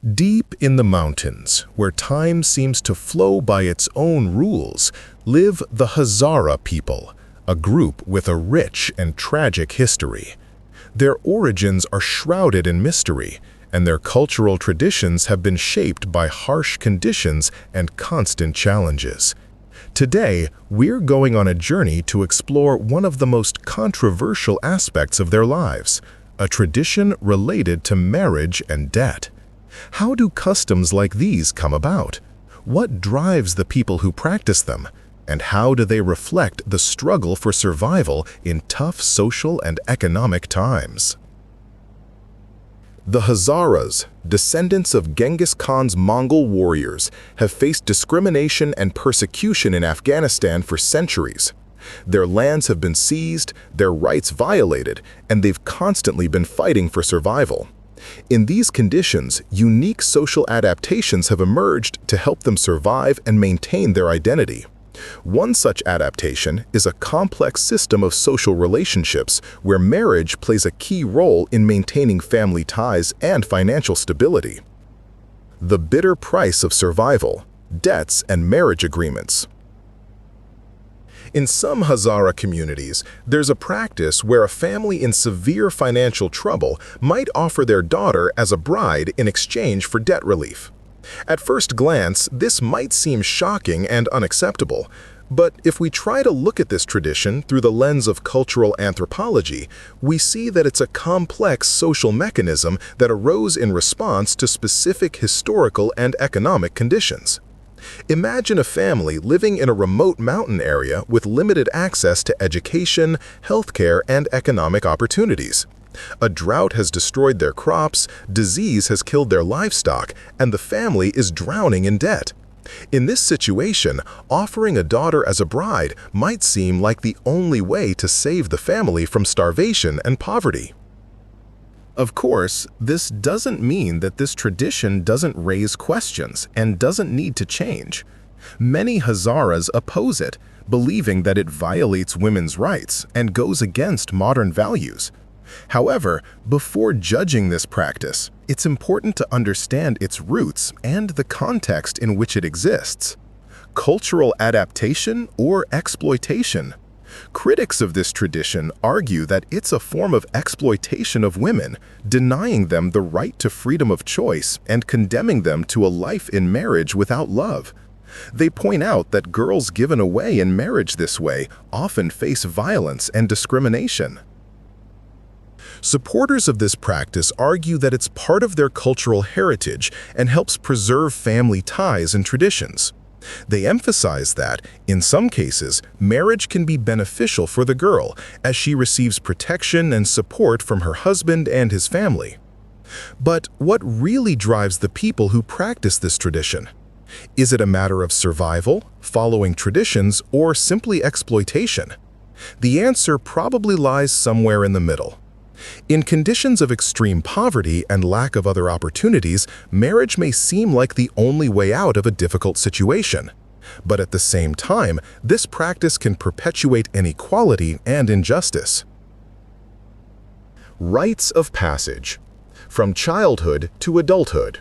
Deep in the mountains, where time seems to flow by its own rules, live the Hazara people, a group with a rich and tragic history. Their origins are shrouded in mystery, and their cultural traditions have been shaped by harsh conditions and constant challenges. Today, we're going on a journey to explore one of the most controversial aspects of their lives, a tradition related to marriage and debt. How do customs like these come about? What drives the people who practice them? And how do they reflect the struggle for survival in tough social and economic times? The Hazaras, descendants of Genghis Khan's Mongol warriors, have faced discrimination and persecution in Afghanistan for centuries. Their lands have been seized, their rights violated, and they've constantly been fighting for survival. In these conditions, unique social adaptations have emerged to help them survive and maintain their identity. One such adaptation is a complex system of social relationships where marriage plays a key role in maintaining family ties and financial stability. The bitter price of survival, debts and marriage agreements. In some Hazara communities, there's a practice where a family in severe financial trouble might offer their daughter as a bride in exchange for debt relief. At first glance, this might seem shocking and unacceptable, but if we try to look at this tradition through the lens of cultural anthropology, we see that it's a complex social mechanism that arose in response to specific historical and economic conditions. Imagine a family living in a remote mountain area with limited access to education, healthcare, and economic opportunities. A drought has destroyed their crops, disease has killed their livestock, and the family is drowning in debt. In this situation, offering a daughter as a bride might seem like the only way to save the family from starvation and poverty. Of course, this doesn't mean that this tradition doesn't raise questions and doesn't need to change. Many Hazaras oppose it, believing that it violates women's rights and goes against modern values. However, before judging this practice, it's important to understand its roots and the context in which it exists. Cultural adaptation or exploitation? Critics of this tradition argue that it's a form of exploitation of women, denying them the right to freedom of choice and condemning them to a life in marriage without love. They point out that girls given away in marriage this way often face violence and discrimination. Supporters of this practice argue that it's part of their cultural heritage and helps preserve family ties and traditions. They emphasize that, in some cases, marriage can be beneficial for the girl as she receives protection and support from her husband and his family. But what really drives the people who practice this tradition? Is it a matter of survival, following traditions, or simply exploitation? The answer probably lies somewhere in the middle. In conditions of extreme poverty and lack of other opportunities, marriage may seem like the only way out of a difficult situation. But at the same time, this practice can perpetuate inequality and injustice. Rites of passage. From childhood to adulthood.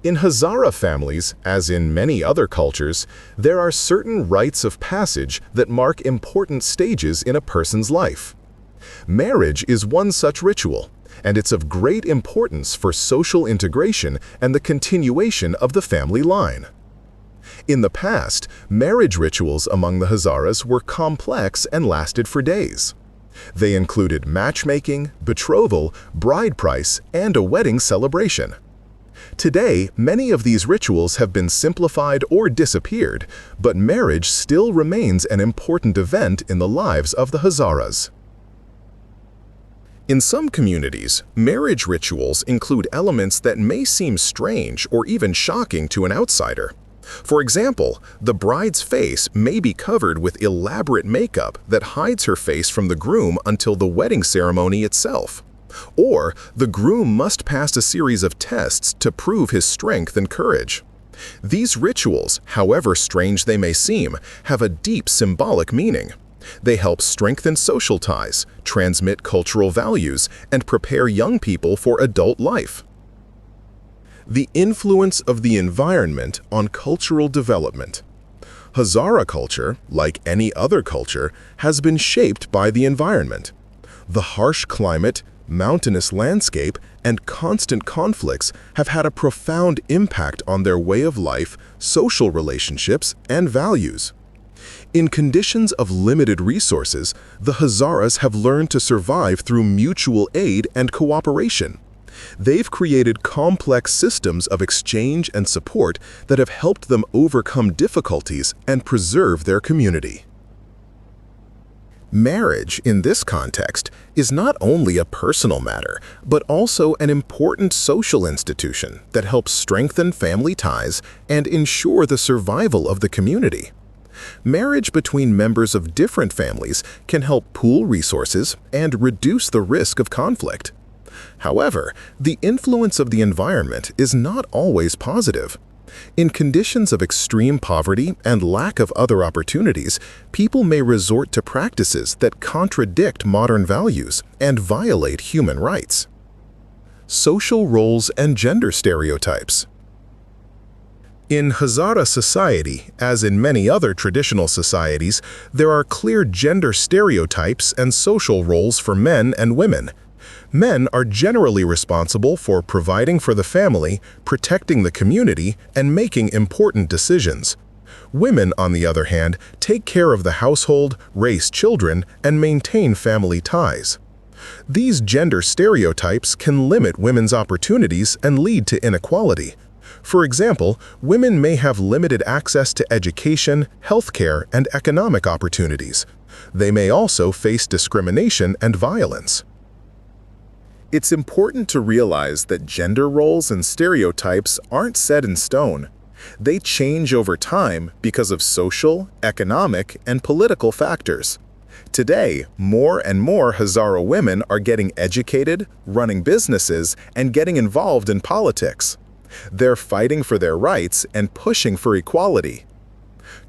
In Hazara families, as in many other cultures, there are certain rites of passage that mark important stages in a person's life. Marriage is one such ritual, and it's of great importance for social integration and the continuation of the family line. In the past, marriage rituals among the Hazaras were complex and lasted for days. They included matchmaking, betrothal, bride price, and a wedding celebration. Today, many of these rituals have been simplified or disappeared, but marriage still remains an important event in the lives of the Hazaras. In some communities, marriage rituals include elements that may seem strange or even shocking to an outsider. For example, the bride's face may be covered with elaborate makeup that hides her face from the groom until the wedding ceremony itself. Or, the groom must pass a series of tests to prove his strength and courage. These rituals, however strange they may seem, have a deep symbolic meaning. They help strengthen social ties, transmit cultural values, and prepare young people for adult life. The influence of the environment on cultural development. Hazara culture, like any other culture, has been shaped by the environment. The harsh climate, mountainous landscape, and constant conflicts have had a profound impact on their way of life, social relationships, and values. In conditions of limited resources, the Hazaras have learned to survive through mutual aid and cooperation. They've created complex systems of exchange and support that have helped them overcome difficulties and preserve their community. Marriage, in this context, is not only a personal matter, but also an important social institution that helps strengthen family ties and ensure the survival of the community. Marriage between members of different families can help pool resources and reduce the risk of conflict. However, the influence of the environment is not always positive. In conditions of extreme poverty and lack of other opportunities, people may resort to practices that contradict modern values and violate human rights. Social roles and gender stereotypes. In Hazara society, as in many other traditional societies, there are clear gender stereotypes and social roles for men and women. Men are generally responsible for providing for the family, protecting the community, and making important decisions. Women, on the other hand, take care of the household, raise children, and maintain family ties. These gender stereotypes can limit women's opportunities and lead to inequality. For example, women may have limited access to education, healthcare, and economic opportunities. They may also face discrimination and violence. It's important to realize that gender roles and stereotypes aren't set in stone. They change over time because of social, economic, and political factors. Today, more and more Hazara women are getting educated, running businesses, and getting involved in politics. They're fighting for their rights and pushing for equality.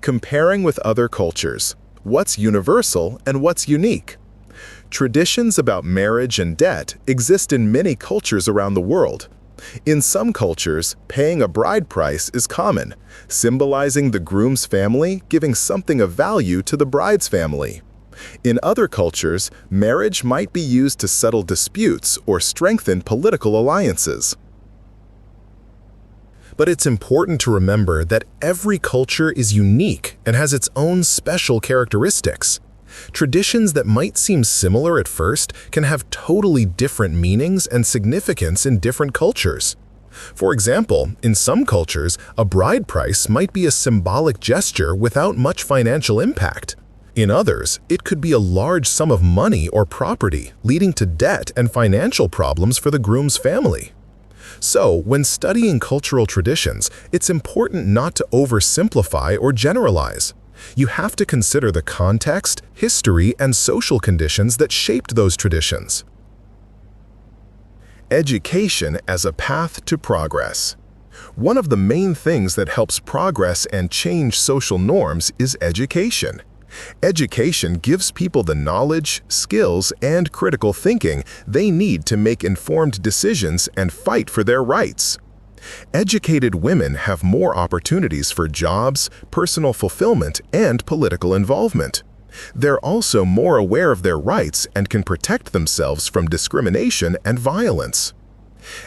Comparing with other cultures, what's universal and what's unique? Traditions about marriage and debt exist in many cultures around the world. In some cultures, paying a bride price is common, symbolizing the groom's family giving something of value to the bride's family. In other cultures, marriage might be used to settle disputes or strengthen political alliances. But it's important to remember that every culture is unique and has its own special characteristics. Traditions that might seem similar at first can have totally different meanings and significance in different cultures. For example, in some cultures, a bride price might be a symbolic gesture without much financial impact. In others, it could be a large sum of money or property, leading to debt and financial problems for the groom's family. So, when studying cultural traditions, it's important not to oversimplify or generalize. You have to consider the context, history, and social conditions that shaped those traditions. Education as a path to progress. One of the main things that helps progress and change social norms is education. Education gives people the knowledge, skills, and critical thinking they need to make informed decisions and fight for their rights. Educated women have more opportunities for jobs, personal fulfillment, and political involvement. They're also more aware of their rights and can protect themselves from discrimination and violence.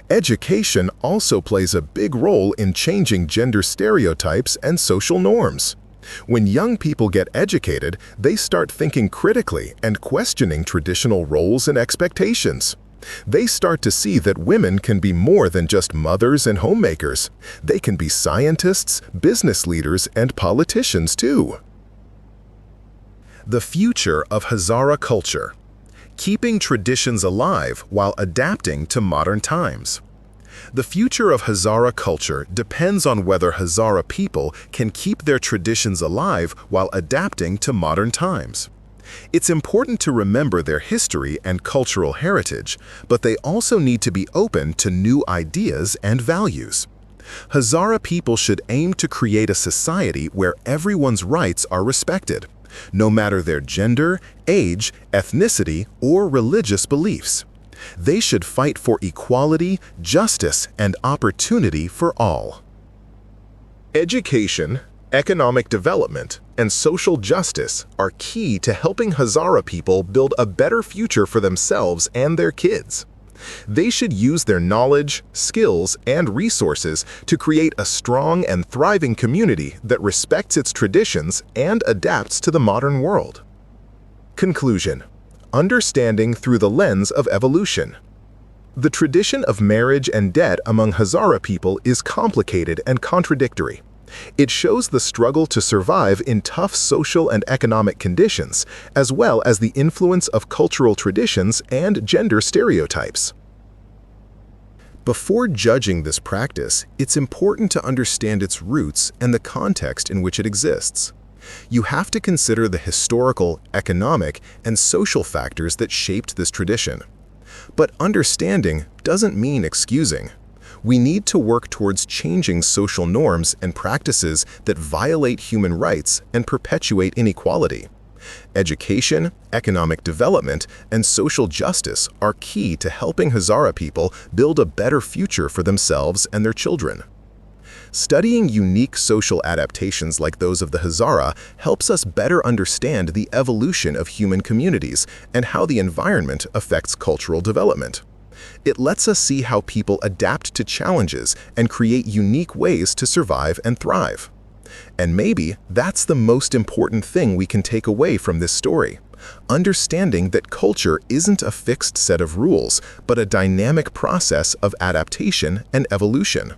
Education also plays a big role in changing gender stereotypes and social norms. When young people get educated, they start thinking critically and questioning traditional roles and expectations. They start to see that women can be more than just mothers and homemakers. They can be scientists, business leaders, and politicians too. The future of Hazara culture. Keeping traditions alive while adapting to modern times. The future of Hazara culture depends on whether Hazara people can keep their traditions alive while adapting to modern times. It's important to remember their history and cultural heritage, but they also need to be open to new ideas and values. Hazara people should aim to create a society where everyone's rights are respected, no matter their gender, age, ethnicity, or religious beliefs. They should fight for equality, justice, and opportunity for all. Education, economic development, and social justice are key to helping Hazara people build a better future for themselves and their kids. They should use their knowledge, skills, and resources to create a strong and thriving community that respects its traditions and adapts to the modern world. Conclusion: understanding through the lens of evolution. The tradition of marriage and debt among Hazara people is complicated and contradictory. It shows the struggle to survive in tough social and economic conditions, as well as the influence of cultural traditions and gender stereotypes. Before judging this practice, it's important to understand its roots and the context in which it exists. You have to consider the historical, economic, and social factors that shaped this tradition. But understanding doesn't mean excusing. We need to work towards changing social norms and practices that violate human rights and perpetuate inequality. Education, economic development, and social justice are key to helping Hazara people build a better future for themselves and their children. Studying unique social adaptations like those of the Hazara helps us better understand the evolution of human communities and how the environment affects cultural development. It lets us see how people adapt to challenges and create unique ways to survive and thrive. And maybe that's the most important thing we can take away from this story: understanding that culture isn't a fixed set of rules, but a dynamic process of adaptation and evolution.